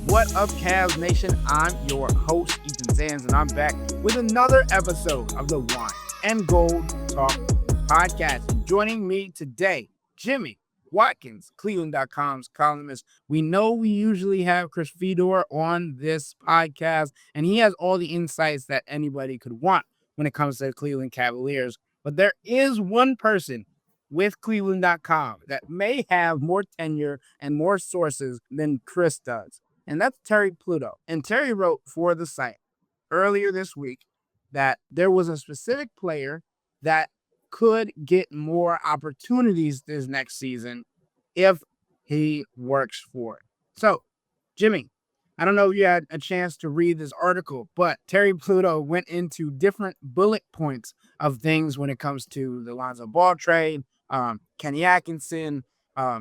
What up, Cavs Nation? I'm your host, Ethan Sands, and I'm back with another episode of the Wine and Gold Talk podcast. And joining me today, Jimmy Watkins, cleveland.com's columnist. We know we usually have Chris Fedor on this podcast, and he has all the insights that anybody could want when it comes to the Cleveland Cavaliers. But there is one person with cleveland.com that may have more tenure and more sources than Chris does. And that's Terry Pluto. And Terry wrote for the site earlier this week that there was a specific player that could get more opportunities this next season if he works for it. So, Jimmy, I don't know if you had a chance to read this article, but Terry Pluto went into different bullet points of things when it comes to the Lonzo Ball trade, Kenny Atkinson,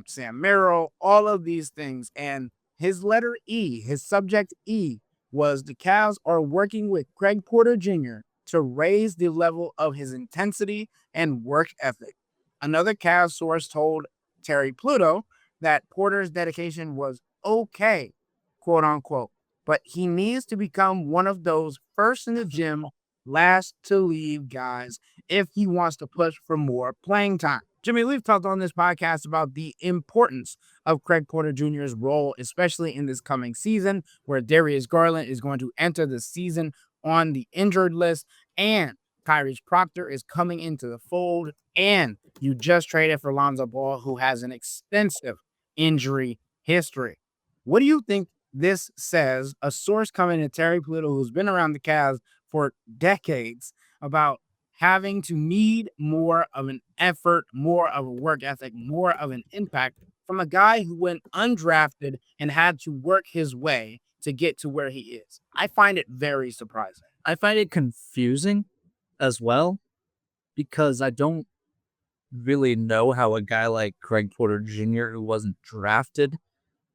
Sam Merrill, all of these things. And his letter E, his subject E, was the Cavs are working with Craig Porter Jr. to raise the level of his intensity and work ethic. Another Cavs source told Terry Pluto that Porter's dedication was okay, quote unquote, but he needs to become one of those first in the gym, last to leave guys if he wants to push for more playing time. Jimmy, we've talked on this podcast about the importance of Craig Porter Jr.'s role, especially in this coming season, where Darius Garland is going to enter the season on the injured list, and Tyrese Proctor is coming into the fold, and you just traded for Lonzo Ball, who has an extensive injury history. What do you think this says, a source coming to Terry Pluto, who's been around the Cavs for decades, about having to need more of an effort, more of a work ethic, more of an impact from a guy who went undrafted and had to work his way to get to where he is? I find it very surprising. I find it confusing as well, because I don't really know how a guy like Craig Porter Jr., who wasn't drafted,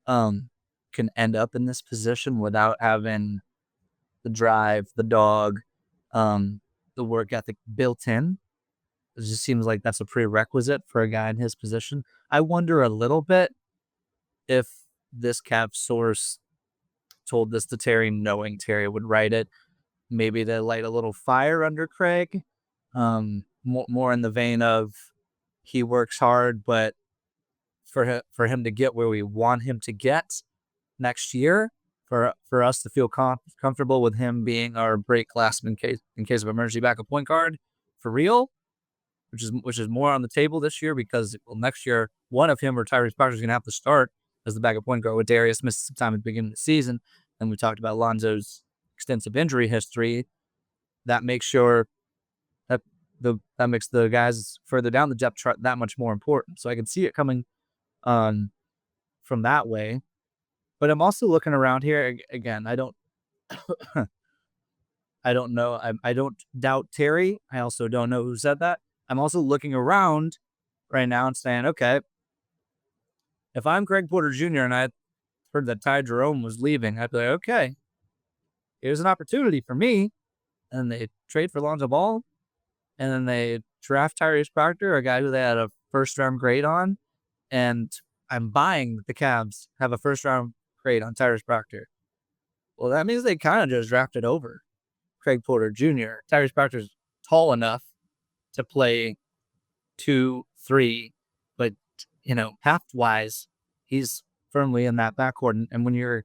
can end up in this position without having the drive, the dog, the work ethic built in. It just seems like that's a prerequisite for a guy in his position. I wonder a little bit if this Cav source told this to Terry knowing Terry would write it. Maybe to light a little fire under Craig. More in the vein of he works hard, but for him to get where we want him to get next year, for us to feel comfortable with him being our break glass in case of emergency backup point guard for real, which is more on the table this year, because next year one of him or Tyrese Proctor is going to have to start as the backup point guard with Darius missed some time at the beginning of the season. And we talked about Lonzo's extensive injury history. That makes sure that makes the guys further down the depth chart that much more important. So I can see it coming on from that way. But I'm also looking around here again. I don't know. I don't doubt Terry. I also don't know who said that. I'm also looking around right now and saying, okay, if I'm Craig Porter Jr. and I heard that Ty Jerome was leaving, I'd be like, okay, here's an opportunity for me. And they trade for Lonzo Ball, and then they draft Tyrese Proctor, a guy who they had a first-round grade on, and I'm buying the Cavs have a first-round grade on Tyrese Proctor. Well, that means they kind of just drafted over Craig Porter Jr. Tyrese Proctor's tall enough to play 2, 3, but, heft-wise, he's firmly in that backcourt. And when you're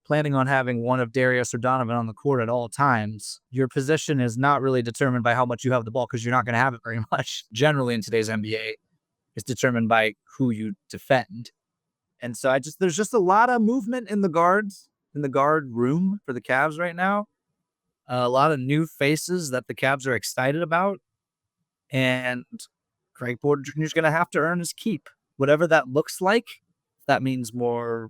planning on having one of Darius or Donovan on the court at all times, your position is not really determined by how much you have the ball, because you're not going to have it very much. Generally in today's NBA, it's determined by who you defend. And so there's just a lot of movement in the guard room for the Cavs right now. A lot of new faces that the Cavs are excited about. And Craig Porter Jr. is going to have to earn his keep, whatever that looks like. That means more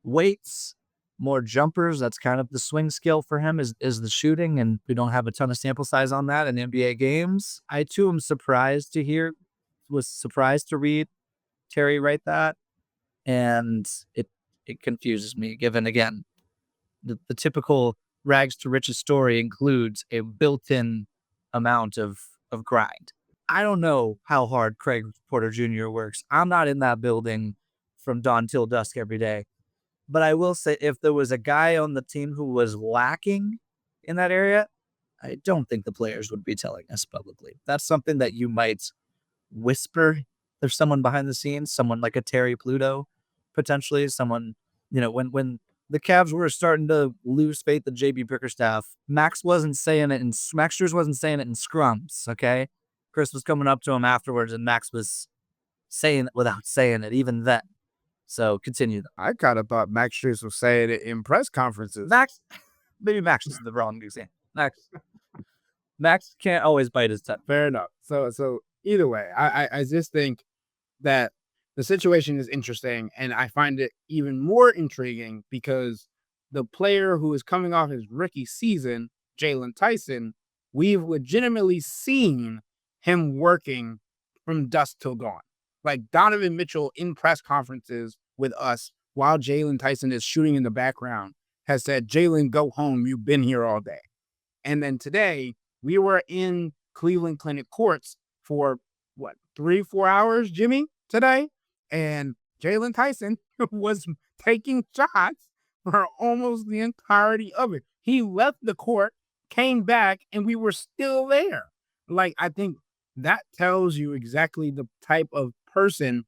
weights, more jumpers. That's kind of the swing skill for him is the shooting. And we don't have a ton of sample size on that in NBA games. I too am surprised to read Terry write that. And it confuses me, given, again, the typical rags to riches story includes a built-in amount of grind. I don't know how hard Craig Porter Jr. works. I'm not in that building from dawn till dusk every day. But I will say, if there was a guy on the team who was lacking in that area, I don't think the players would be telling us publicly. That's something that you might whisper. There's someone behind the scenes, someone like a Terry Pluto, potentially someone, when the Cavs were starting to lose faith in JB Bickerstaff, Max wasn't saying it, and Max Strus wasn't saying it in scrums. Okay, Chris was coming up to him afterwards, and Max was saying it without saying it, even then. So continue. I kind of thought Max Strus was saying it in press conferences. Maybe Max is the wrong example. Max can't always bite his tongue. Fair enough. So either way, I just think that the situation is interesting, and I find it even more intriguing because the player who is coming off his rookie season, Jaylon Tyson, we've legitimately seen him working from dusk till dawn. Like Donovan Mitchell in press conferences with us while Jaylon Tyson is shooting in the background has said, Jaylon, go home. You've been here all day. And then today we were in Cleveland Clinic courts for 3-4 hours, Jimmy, today. And Jaylon Tyson was taking shots for almost the entirety of it. He left the court, came back, and we were still there. Like, I think that tells you exactly the type of person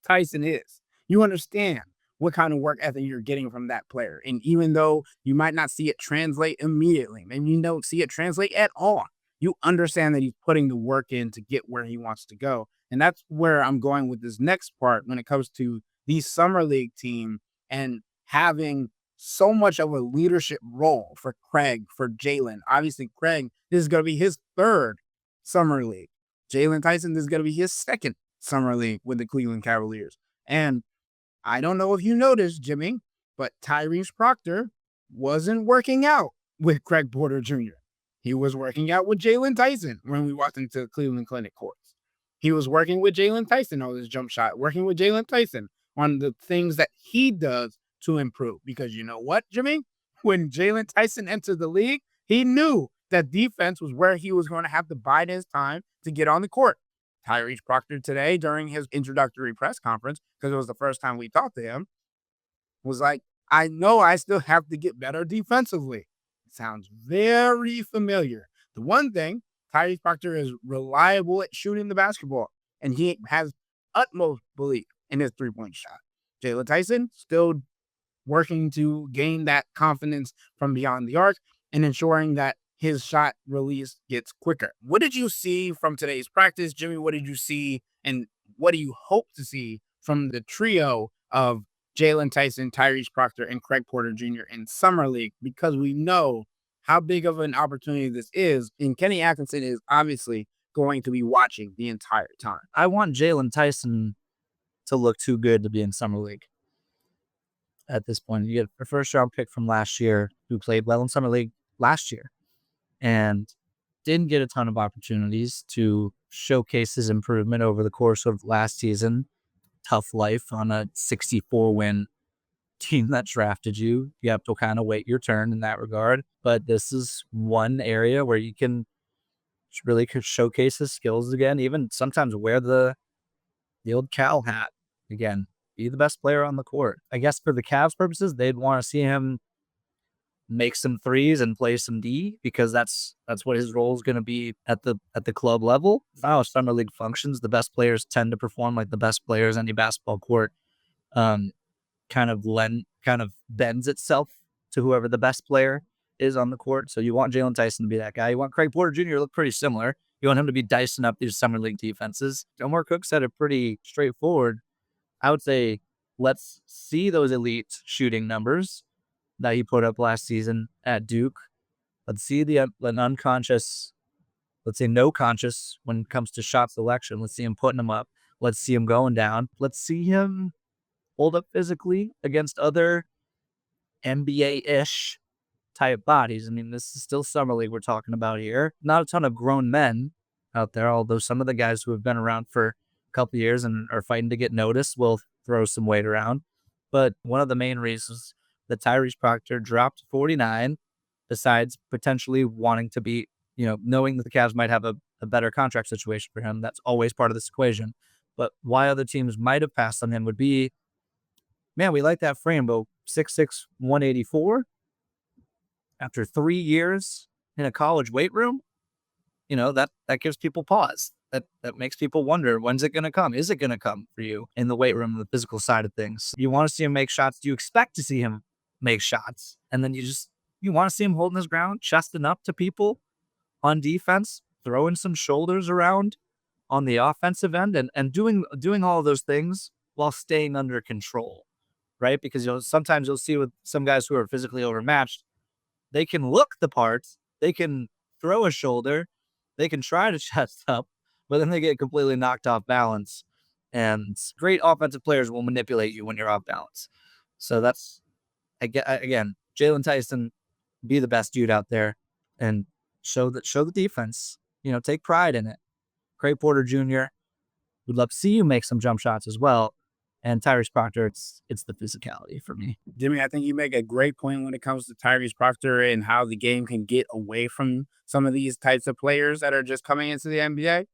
Tyson is. You understand what kind of work ethic you're getting from that player. And even though you might not see it translate immediately, maybe you don't see it translate at all, you understand that he's putting the work in to get where he wants to go. And that's where I'm going with this next part when it comes to the Summer League team and having so much of a leadership role for Craig, for Jaylon. Obviously, Craig, this is going to be his third Summer League. Jaylon Tyson, this is going to be his second Summer League with the Cleveland Cavaliers. And I don't know if you noticed, Jimmy, but Tyrese Proctor wasn't working out with Craig Porter Jr. He was working out with Jaylon Tyson when we walked into Cleveland Clinic courts. He was working with Jaylon Tyson on his jump shot, working with Jaylon Tyson on the things that he does to improve. Because you know what, Jimmy? When Jaylon Tyson entered the league, he knew that defense was where he was going to have to bide his time to get on the court. Tyrese Proctor today during his introductory press conference, because it was the first time we talked to him, was like, I know I still have to get better defensively. It sounds very familiar. The one thing, Tyrese Proctor is reliable at shooting the basketball, and he has utmost belief in his three-point shot. Jaylon Tyson still working to gain that confidence from beyond the arc and ensuring that his shot release gets quicker. What did you see from today's practice, Jimmy? What did you see, and what do you hope to see from the trio of Jaylon Tyson, Tyrese Proctor, and Craig Porter Jr. in Summer League? Because we know how big of an opportunity this is, and Kenny Atkinson is obviously going to be watching the entire time. I want Jaylon Tyson to look too good to be in Summer League. At this point, you get a first-round pick from last year who played well in Summer League last year and didn't get a ton of opportunities to showcase his improvement over the course of last season. Tough life on a 64-win team that drafted you. You have to kind of wait your turn in that regard. But this is one area where you can really showcase his skills again, even sometimes wear the old Cal hat again. Be the best player on the court. I guess for the Cavs purposes, they'd want to see him make some threes and play some D, because that's what his role is going to be at the club level. How Summer League functions, the best players tend to perform like the best players. Any basketball court kind of bends itself to whoever the best player is on the court. So you want Jaylon Tyson to be that guy. You want Craig Porter Jr. to look pretty similar. You want him to be dicing up these Summer League defenses. Omar Cook said it pretty straightforward. I would say let's see those elite shooting numbers that he put up last season at Duke. Let's see the unconscious, let's say no conscious when it comes to shot selection. Let's see him putting them up. Let's see him going down. Let's see him hold up physically against other NBA-ish type bodies. I mean, this is still Summer League we're talking about here. Not a ton of grown men out there, although some of the guys who have been around for a couple of years and are fighting to get noticed will throw some weight around. But one of the main reasons that Tyrese Proctor dropped 49, besides potentially wanting to be, knowing that the Cavs might have a better contract situation for him, that's always part of this equation. But why other teams might have passed on him would be man, we like that frame, but 6'6", 184 after 3 years in a college weight room, that gives people pause. That makes people wonder, when's it going to come? Is it going to come for you in the weight room, the physical side of things? You want to see him make shots. You expect to see him make shots. And then you want to see him holding his ground, chesting up to people on defense, throwing some shoulders around on the offensive end, and doing all of those things while staying under control, right? Because sometimes you'll see with some guys who are physically overmatched, they can look the parts, they can throw a shoulder, they can try to chest up, but then they get completely knocked off balance. And great offensive players will manipulate you when you're off balance. So that's, again, Jaylon Tyson, be the best dude out there and show the defense. Take pride in it. Craig Porter Jr., would love to see you make some jump shots as well. And Tyrese Proctor, it's the physicality for me. Jimmy, I think you make a great point when it comes to Tyrese Proctor and how the game can get away from some of these types of players that are just coming into the NBA.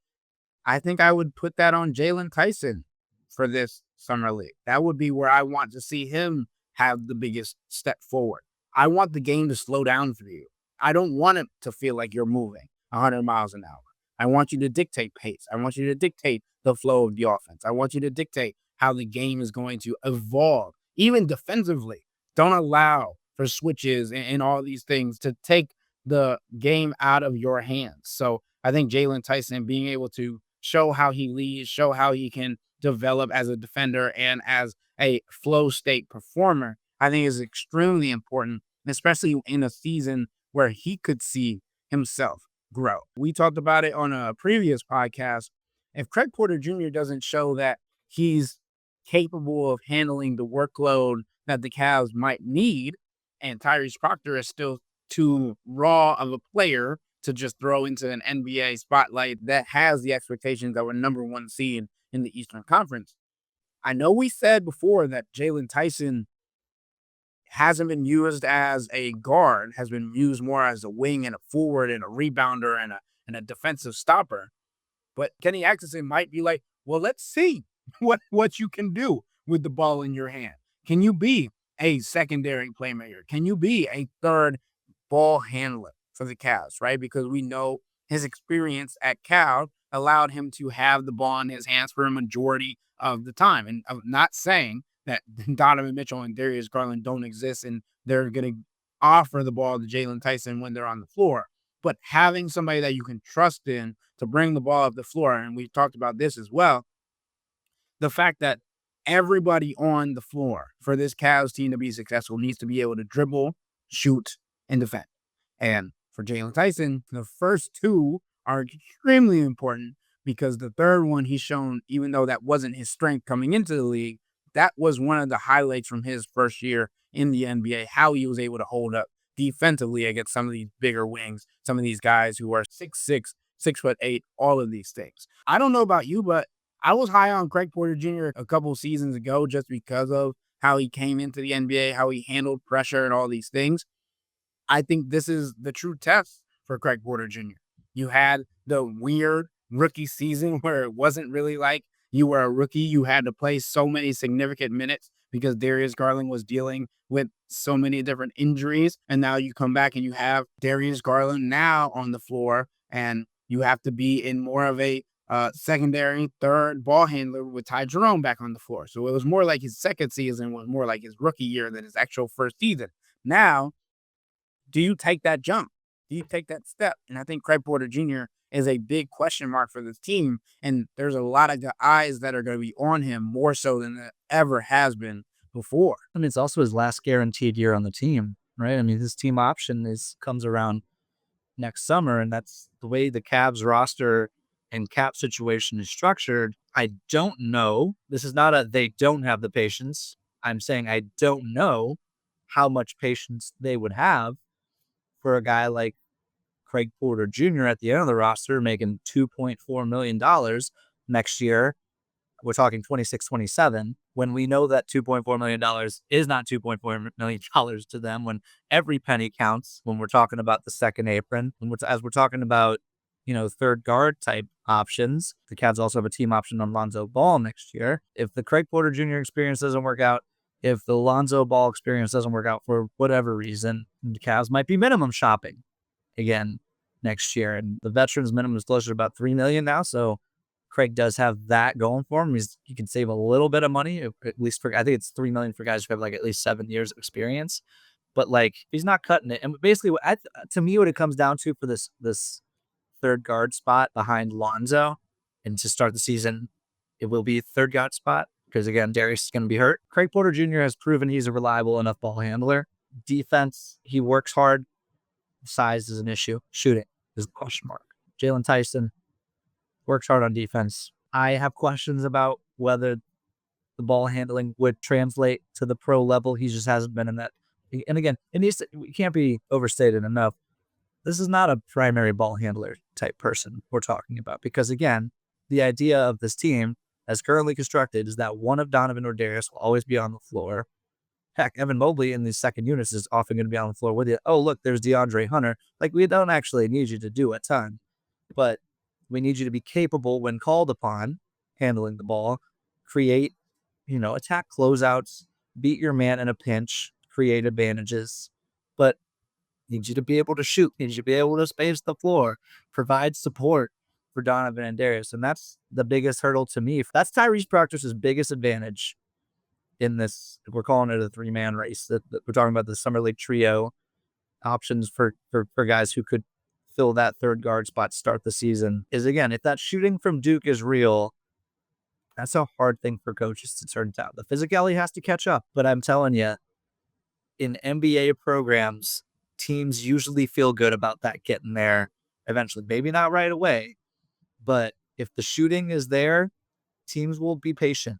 I think I would put that on Jaylon Tyson for this summer league. That would be where I want to see him have the biggest step forward. I want the game to slow down for you. I don't want it to feel like you're moving 100 miles an hour. I want you to dictate pace. I want you to dictate the flow of the offense. I want you to dictate how the game is going to evolve, even defensively. Don't allow for switches and all these things to take the game out of your hands. So I think Jaylon Tyson being able to show how he leads, show how he can develop as a defender and as a flow state performer, I think is extremely important, especially in a season where he could see himself grow. We talked about it on a previous podcast. If Craig Porter Jr. doesn't show that he's capable of handling the workload that the Cavs might need, and Tyrese Proctor is still too raw of a player to just throw into an NBA spotlight that has the expectations that we're number one seed in the Eastern Conference. I know we said before that Jaylon Tyson hasn't been used as a guard, has been used more as a wing and a forward and a rebounder and a defensive stopper. But Kenny Atkinson might be like, well, let's see what you can do with the ball in your hand. Can you be a secondary playmaker? Can you be a third ball handler for the Cavs, right? Because we know his experience at Cal allowed him to have the ball in his hands for a majority of the time. And I'm not saying that Donovan Mitchell and Darius Garland don't exist and they're going to offer the ball to Jaylon Tyson when they're on the floor. But having somebody that you can trust in to bring the ball up the floor, and we talked about this as well, the fact that everybody on the floor for this Cavs team to be successful needs to be able to dribble, shoot, and defend. And for Jaylon Tyson, the first two are extremely important because the third one he's shown, even though that wasn't his strength coming into the league, that was one of the highlights from his first year in the NBA, how he was able to hold up defensively against some of these bigger wings, some of these guys who are 6'6", 6'8", all of these things. I don't know about you, but I was high on Craig Porter Jr. a couple seasons ago just because of how he came into the NBA, how he handled pressure and all these things. I think this is the true test for Craig Porter Jr. You had the weird rookie season where it wasn't really like you were a rookie. You had to play so many significant minutes because Darius Garland was dealing with so many different injuries. And now you come back and you have Darius Garland now on the floor and you have to be in more of a secondary, third ball handler with Ty Jerome back on the floor. So it was more like his second season was more like his rookie year than his actual first season. Now, do you take that jump? Do you take that step? And I think Craig Porter Jr. is a big question mark for this team. And there's a lot of eyes that are going to be on him more so than it ever has been before. And it's also his last guaranteed year on the team, right? I mean, his team option comes around next summer, and that's the way the Cavs roster and cap situation is structured. I don't know. This is not they don't have the patience. I'm saying I don't know how much patience they would have for a guy like Craig Porter Jr. at the end of the roster making $2.4 million next year. We're talking 26, 27, when we know that $2.4 million is not $2.4 million to them, when every penny counts, when we're talking about the second apron, as we're talking about, third guard type options. The Cavs also have a team option on Lonzo Ball next year. If the Craig Porter Jr. experience doesn't work out if the Lonzo Ball experience doesn't work out for whatever reason, the Cavs might be minimum shopping again next year. And the veterans minimum is closer to about $3 million now. So Craig does have that going for him. He can save a little bit of money, at least for, I think it's $3 million for guys who have like at least 7 years of experience. But like, he's not cutting it. And basically, to me, what it comes down to for this third guard spot behind Lonzo, and to start the season, it will be a third guard spot because again, Darius is going to be hurt. Craig Porter Jr. has proven he's a reliable enough ball handler. Defense, he works hard. Size is an issue. Shooting is a question mark. Jaylon Tyson works hard on defense. I have questions about whether the ball handling would translate to the pro level. He just hasn't been in that. And again, it can't be overstated enough. This is not a primary ball handler type person we're talking about because, again, the idea of this team as currently constructed is that one of Donovan or Darius will always be on the floor. Heck, Evan Mobley in these second units is often going to be on the floor with you. Oh, look, there's DeAndre Hunter. Like, we don't actually need you to do a ton, but we need you to be capable when called upon handling the ball, create, attack closeouts, beat your man in a pinch, create advantages, but need you to be able to shoot, need you to be able to space the floor, provide support for Donovan and Darius. And that's the biggest hurdle to me. That's Tyrese Proctor's biggest advantage in this. We're calling it a 3-man race. That we're talking about the Summer League trio options for guys who could fill that third guard spot to start the season is, again, if that shooting from Duke is real, that's a hard thing for coaches to turn down. The physicality has to catch up. But I'm telling you, in NBA programs, teams usually feel good about that getting there eventually. Maybe not right away, but if the shooting is there, teams will be patient.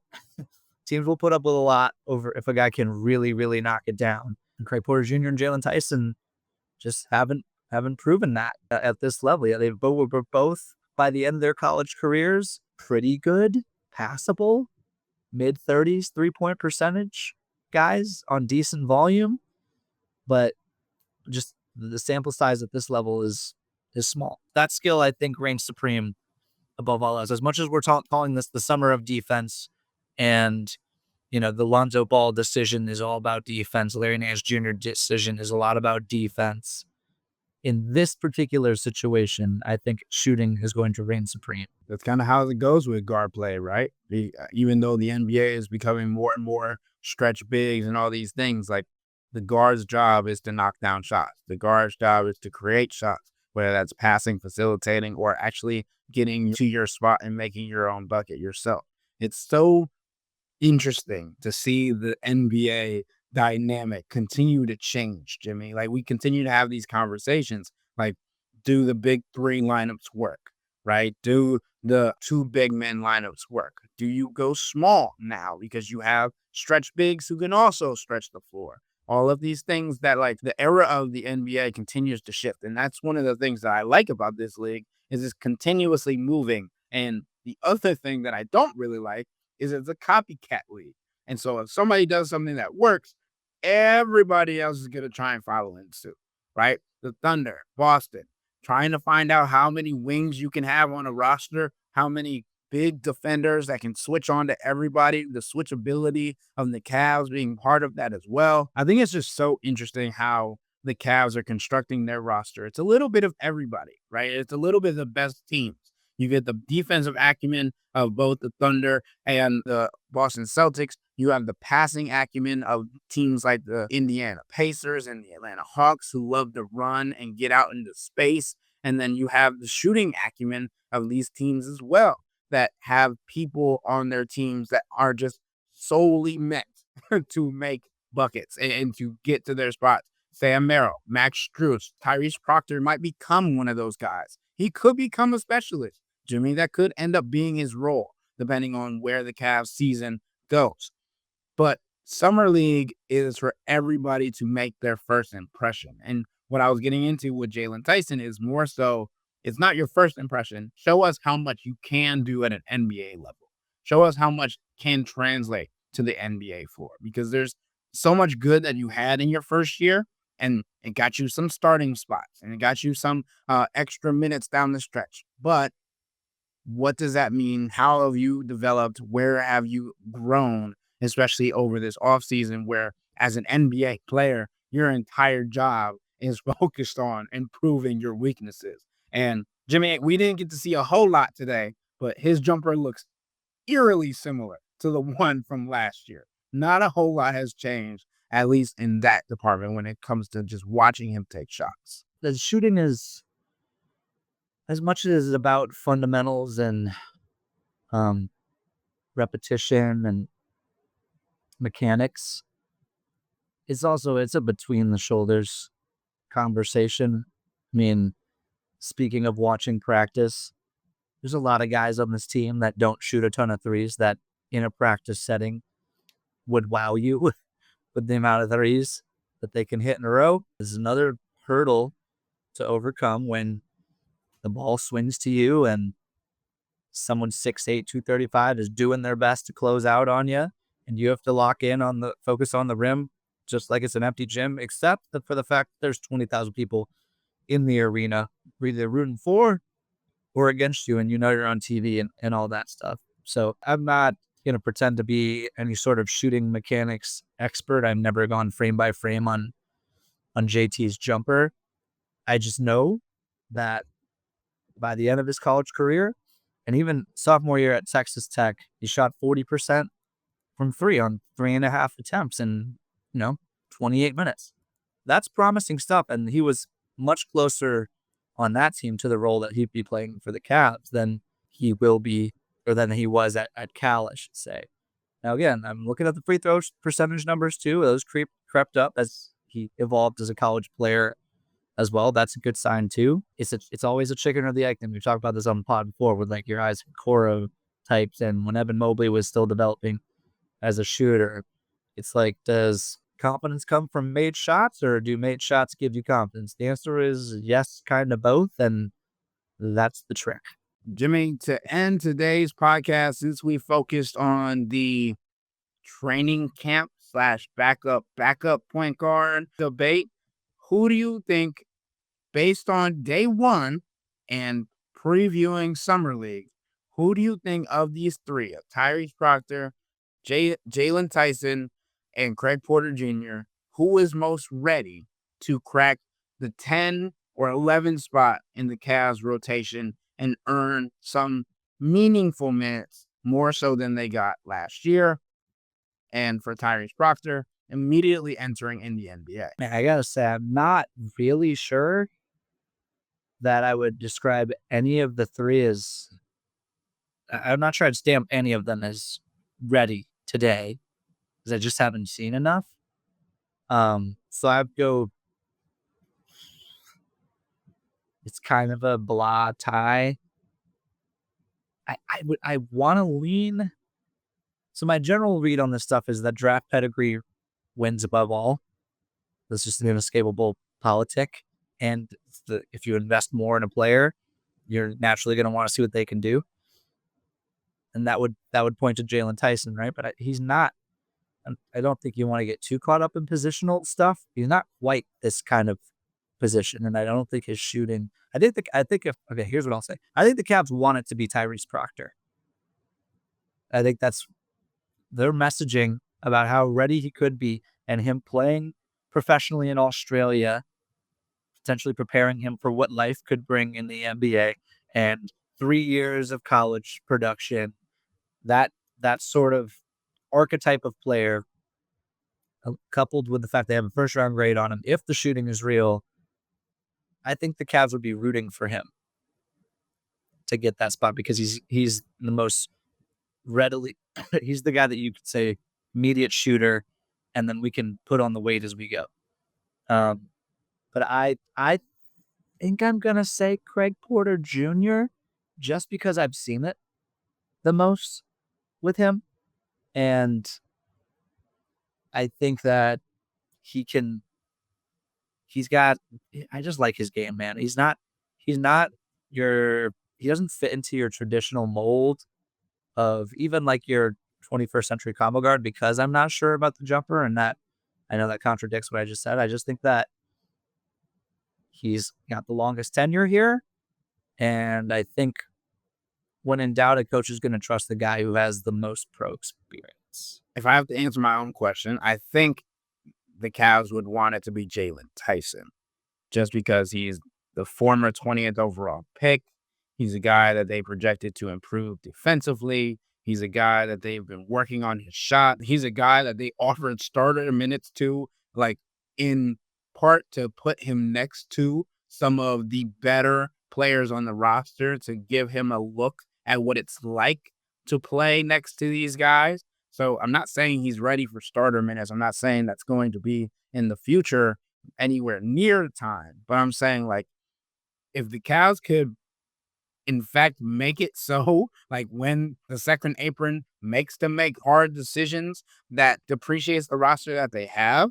Teams will put up with a lot over if a guy can really, really knock it down. And Craig Porter Jr. and Jaylon Tyson just haven't proven that at this level. Yeah, were both, by the end of their college careers, pretty good, passable, mid-30s, 3-point percentage guys on decent volume. But just the sample size at this level is small. That skill, I think, reigns supreme above all else. As much as we're calling this the summer of defense, and the Lonzo Ball decision is all about defense, Larry Nance Jr. decision is a lot about defense. In this particular situation, I think shooting is going to reign supreme. That's kind of how it goes with guard play, right? Even though the NBA is becoming more and more stretch bigs and all these things, like the guard's job is to knock down shots. The guard's job is to create shots, whether that's passing, facilitating, or actually getting to your spot and making your own bucket yourself. It's so interesting to see the NBA dynamic continue to change, Jimmy. Like, we continue to have these conversations, like, do the big three lineups work, right? Do the two big men lineups work? Do you go small now because you have stretch bigs who can also stretch the floor? All of these things that, like, the era of the NBA continues to shift. And that's one of the things that I like about this league is it's continuously moving. And the other thing that I don't really like is it's a copycat league. And so if somebody does something that works, everybody else is going to try and follow in suit, right? The Thunder, Boston, trying to find out how many wings you can have on a roster, how many big defenders that can switch on to everybody, the switchability of the Cavs being part of that as well. I think it's just so interesting how the Cavs are constructing their roster. It's a little bit of everybody, right? It's a little bit of the best teams. You get the defensive acumen of both the Thunder and the Boston Celtics. You have the passing acumen of teams like the Indiana Pacers and the Atlanta Hawks, who love to run and get out into space. And then you have the shooting acumen of these teams as well, that have people on their teams that are just solely meant to make buckets and to get to their spots. Sam Merrill, Max Strus, Tyrese Proctor might become one of those guys. He could become a specialist, Jimmy. That could end up being his role, depending on where the Cavs season goes. But Summer League is for everybody to make their first impression. And what I was getting into with Jaylon Tyson is more so, it's not your first impression. Show us how much you can do at an NBA level. Show us how much can translate to the NBA floor, because there's so much good that you had in your first year, and it got you some starting spots and it got you some extra minutes down the stretch. But what does that mean? How have you developed? Where have you grown especially over this offseason where as an NBA player, your entire job is focused on improving your weaknesses. And Jimmy, we didn't get to see a whole lot today, but his jumper looks eerily similar to the one from last year. Not a whole lot has changed, at least in that department when it comes to just watching him take shots. The shooting is, as much as it's about fundamentals and repetition and mechanics, it's a between the shoulders conversation. I mean, speaking of watching practice, there's a lot of guys on this team that don't shoot a ton of threes that in a practice setting would wow you with the amount of threes that they can hit in a row. This is another hurdle to overcome when the ball swings to you and someone 6'8", 235 is doing their best to close out on you, and you have to focus on the rim just like it's an empty gym, except that for the fact that there's 20,000 people in the arena either rooting for or against you, and you're on TV and all that stuff. So I'm not going to pretend to be any sort of shooting mechanics expert. I've never gone frame by frame on JT's jumper. I just know that by the end of his college career, and even sophomore year at Texas Tech, he shot 40% from three on 3.5 attempts in 28 minutes. That's promising stuff, and he was much closer on that team to the role that he'd be playing for the Cavs than he will be, or than he was at Cal, I should say. Now, again, I'm looking at the free throw percentage numbers too. Those crept up as he evolved as a college player as well. That's a good sign too. It's always a chicken or the egg thing. We've talked about this on the pod before with like your Isaac Coro types, and when Evan Mobley was still developing as a shooter, it's like, does confidence come from made shots, or do made shots give you confidence? The answer is yes, kind of both, and that's the trick. Jimmy, to end today's podcast, since we focused on the training camp / backup point guard debate, who do you think, based on day one and previewing Summer League, who do you think of these three, of Tyrese Proctor, Jaylon Tyson, and Craig Porter Jr., who is most ready to crack the 10 or 11 spot in the Cavs rotation and earn some meaningful minutes, more so than they got last year? And for Tyrese Proctor, immediately entering in the NBA. Man, I gotta say, I'm not really sure that I would describe any of the three as, I'm not sure I'd stamp any of them as ready today, because I just haven't seen enough. So I'd go, it's kind of a blah tie. I want to lean. So my general read on this stuff is that draft pedigree wins above all. That's just an inescapable politic. And if you invest more in a player, you're naturally going to want to see what they can do. And that would point to Jaylon Tyson, right? But he's not. I don't think you want to get too caught up in positional stuff. He's not quite this kind of position, and I don't think his shooting. Here's what I'll say. I think the Cavs want it to be Tyrese Proctor. I think that's their messaging about how ready he could be, and him playing professionally in Australia, potentially preparing him for what life could bring in the NBA, and 3 years of college production. That sort of archetype of player, coupled with the fact they have a first-round grade on him, if the shooting is real, I think the Cavs would be rooting for him to get that spot, because he's the most readily, he's the guy that you could say immediate shooter, and then we can put on the weight as we go. But I think I'm going to say Craig Porter Jr., just because I've seen it the most with him. And I think that I just like his game, man. He doesn't fit into your traditional mold of even like your 21st century combo guard, because I'm not sure about the jumper, and that I know that contradicts what I just said. I just think that he's got the longest tenure here. And I think when in doubt, a coach is going to trust the guy who has the most pro experience. if I have to answer my own question, I think the Cavs would want it to be Jaylon Tyson, just because he's the former 20th overall pick. He's a guy that they projected to improve defensively. He's a guy that they've been working on his shot. He's a guy that they offered starter minutes to, like in part to put him next to some of the better players on the roster to give him a look at what it's like to play next to these guys. So I'm not saying he's ready for starter minutes. I'm not saying that's going to be in the future anywhere near the time. But I'm saying, like, if the Cavs could, in fact, make it so, like, when the second apron makes them make hard decisions that depreciates the roster that they have,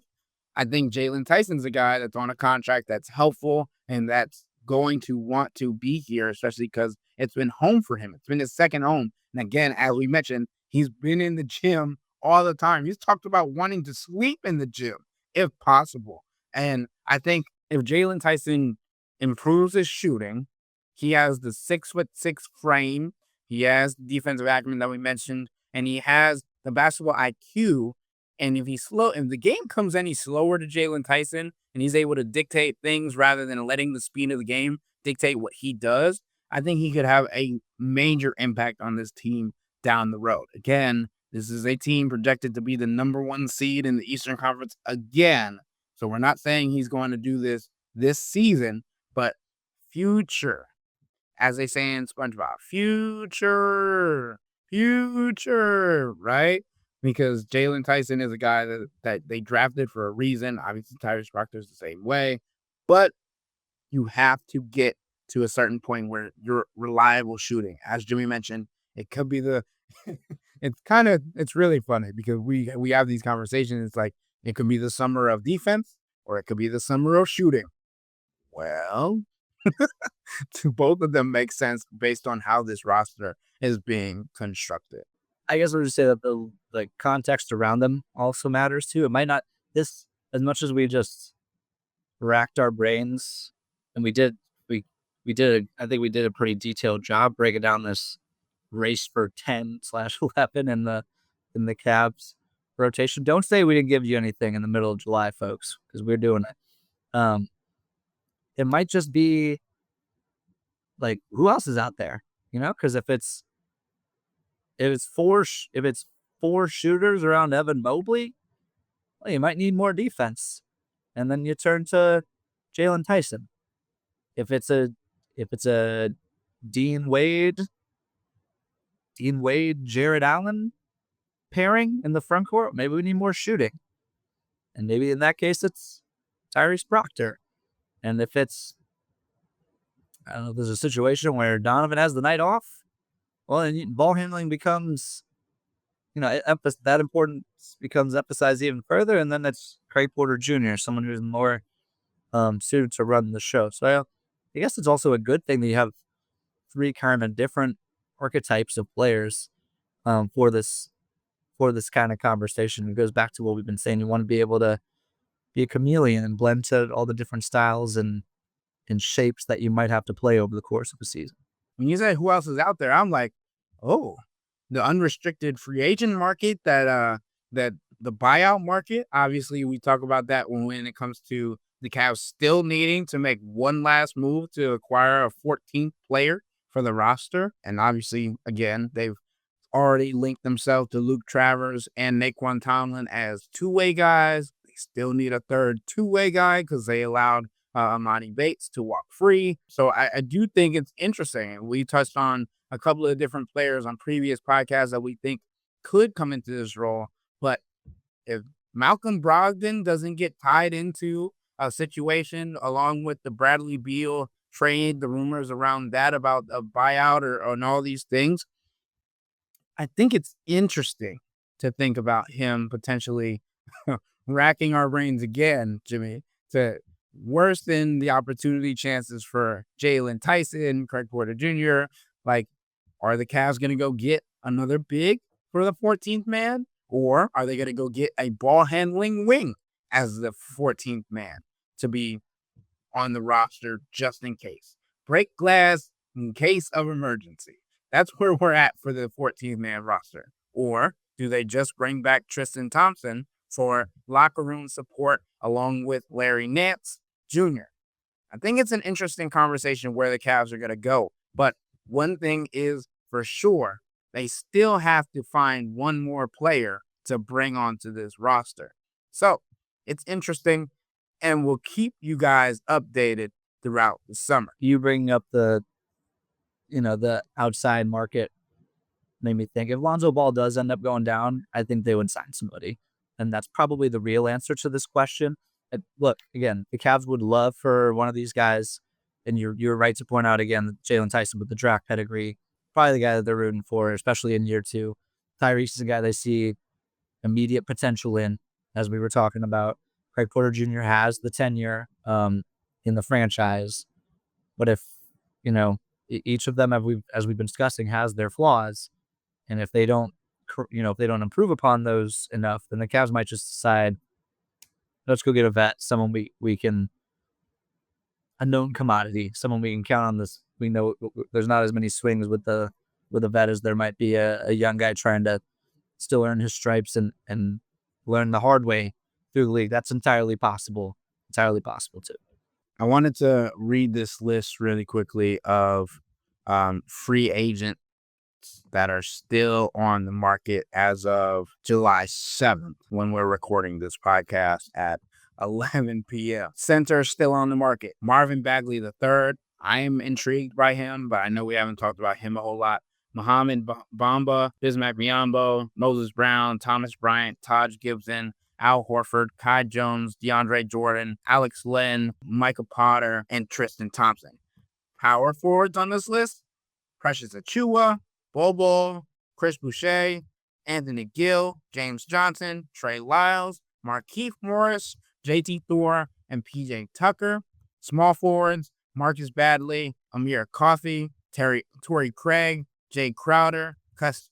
I think Jaylon Tyson's a guy that's on a contract that's helpful and that's going to want to be here, especially because it's been home for him. It's been his second home. And again, as we mentioned, he's been in the gym all the time. He's talked about wanting to sleep in the gym if possible. And I think if Jaylon Tyson improves his shooting, he has the 6'6" frame, he has the defensive acumen that we mentioned, and he has the basketball IQ. And if the game comes any slower to Jaylon Tyson and he's able to dictate things rather than letting the speed of the game dictate what he does, I think he could have a major impact on this team down the road. Again, this is a team projected to be the #1 seed in the Eastern Conference again. So we're not saying he's going to do this season, but future, as they say in SpongeBob, future, right? Because Jaylon Tyson is a guy that they drafted for a reason. Obviously, Tyrese Proctor is the same way. But you have to get to a certain point where you're reliable shooting. As Jimmy mentioned, it could be it's really funny because we have these conversations. It's like, it could be the summer of defense or it could be the summer of shooting. Well, to both of them make sense based on how this roster is being constructed. I guess we'll just say that the context around them also matters too. It might not, this, as much as we just racked our brains, and I think we did a pretty detailed job breaking down this race for 10/11 in the Cavs rotation. Don't say we didn't give you anything in the middle of July, folks, because we're doing it. It might just be like, who else is out there? Because if it's four shooters around Evan Mobley, well, you might need more defense, and then you turn to Jaylon Tyson. If it's a Dean Wade, Jared Allen pairing in the front court, maybe we need more shooting, and maybe in that case it's Tyrese Proctor. And if it's, I don't know, if there's a situation where Donovan has the night off, well, then ball handling becomes, that importance becomes emphasized even further, and then that's Craig Porter Jr., someone who's more suited to run the show. So I guess it's also a good thing that you have three kind of different archetypes of players for this kind of conversation. It goes back to what we've been saying. You want to be able to be a chameleon and blend to all the different styles and shapes that you might have to play over the course of a season. When you say who else is out there, I'm like, oh, the unrestricted free agent market, that the buyout market. Obviously, we talk about that when it comes to the Cavs still needing to make one last move to acquire a 14th player for the roster. And obviously, again, they've already linked themselves to Luke Travers and Naquan Tomlin as two-way guys. They still need a third two-way guy because they allowed Amani Bates to walk free. So I do think it's interesting. We touched on a couple of different players on previous podcasts that we think could come into this role. But if Malcolm Brogdon doesn't get tied into a situation along with the Bradley Beal trade, the rumors around that about a buyout or all these things, I think it's interesting to think about him potentially racking our brains again, Jimmy, to worsen the opportunity chances for Jaylon Tyson, Craig Porter Jr. Like, are the Cavs going to go get another big for the 14th man? Or are they going to go get a ball handling wing as the 14th man to be on the roster just in case? Break glass in case of emergency. That's where we're at for the 14th man roster. Or Do they just bring back Tristan Thompson for locker room support along with Larry Nance Jr.? I think it's an interesting conversation where the Cavs are going to go. But one thing is for sure, they still have to find one more player to bring onto this roster. So it's interesting, and we'll keep you guys updated throughout the summer. You bring up the outside market made me think if Lonzo Ball does end up going down, I think they would sign somebody. And that's probably the real answer to this question. Look, again, the Cavs would love for one of these guys, and you're right to point out again, Jaylon Tyson with the draft pedigree, probably the guy that they're rooting for, especially in year 2. Tyrese is a guy they see immediate potential in, as we were talking about. Craig Porter Jr. has the tenure in the franchise, but if each of them, as we've been discussing, has their flaws, and if they don't improve upon those enough, then the Cavs might just decide, let's go get a vet, someone we can, a known commodity, someone we can count on. This, we know there's not as many swings with a vet as there might be a young guy trying to still earn his stripes and learn the hard way through the league. That's entirely possible too. I wanted to read this list really quickly of free agents that are still on the market as of July 7th when we're recording this podcast at 11 p.m. Center still on the market. Marvin Bagley III. I am intrigued by him, but I know we haven't talked about him a whole lot. Mohamed Bamba, Bismack Biyombo, Moses Brown, Thomas Bryant, Taj Gibson, Al Horford, Kai Jones, DeAndre Jordan, Alex Len, Michael Potter, and Tristan Thompson. Power forwards on this list: Precious Achiuwa, Bobo, Chris Boucher, Anthony Gill, James Johnson, Trey Lyles, Markieff Morris, JT Thor, and PJ Tucker. Small forwards: Marcus Bagley, Amir Coffey, Torrey Craig, Jay Crowder,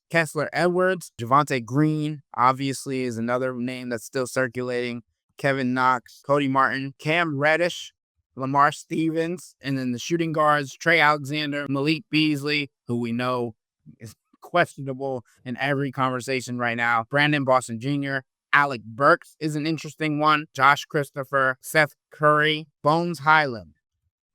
Kessler Edwards, Javonte Green, obviously, is another name that's still circulating. Kevin Knox, Cody Martin, Cam Reddish, Lamar Stevens, and then the shooting guards, Trey Alexander, Malik Beasley, who we know is questionable in every conversation right now. Brandon Boston Jr., Alec Burks is an interesting one. Josh Christopher, Seth Curry, Bones Highland,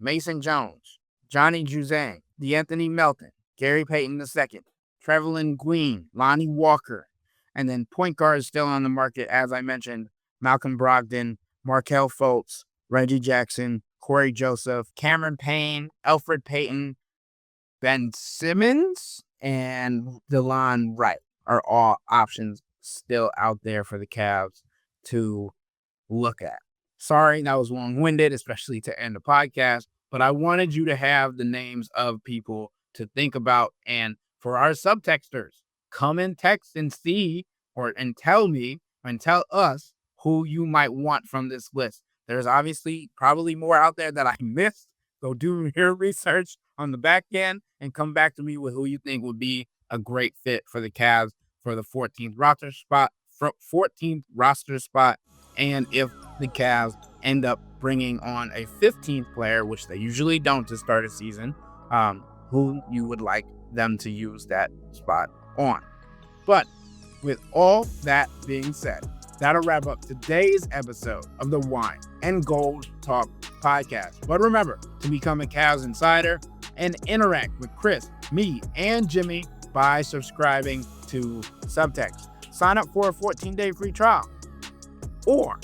Mason Jones, Johnny Juzang, DeAnthony Melton, Gary Payton II, Trevelyan Green, Lonnie Walker, and then point guards still on the market, as I mentioned, Malcolm Brogdon, Markelle Fultz, Reggie Jackson, Corey Joseph, Cameron Payne, Elfrid Payton, Ben Simmons, and DeLon Wright are all options still out there for the Cavs to look at. Sorry, that was long-winded, especially to end the podcast, but I wanted you to have the names of people to think about. And for our subtexters, come and text and see and tell me and tell us who you might want from this list. There's obviously probably more out there that I missed. Go do your research on the back end and come back to me with who you think would be a great fit for the Cavs for the 14th roster spot. And if the Cavs end up bringing on a 15th player, which they usually don't to start a season, who you would like them to use that spot on. But with all that being said, that'll wrap up today's episode of the Wine and Gold Talk podcast. But remember to become a Cavs insider and interact with Chris, me, and Jimmy by subscribing to Subtext. Sign up for a 14-day free trial or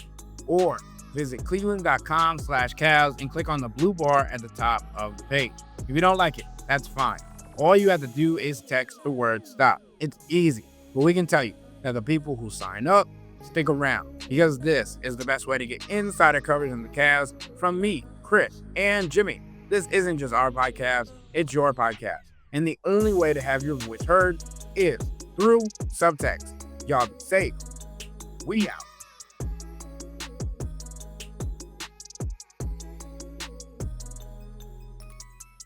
visit cleveland.com/Cavs and click on the blue bar at the top of the page. If you don't like it, that's fine. All you have to do is text the word stop. It's easy, but we can tell you that the people who sign up stick around, because this is the best way to get insider coverage on the Cavs from me, Chris, and Jimmy. This isn't just our podcast, it's your podcast. And the only way to have your voice heard is through Subtext. Y'all be safe. We out.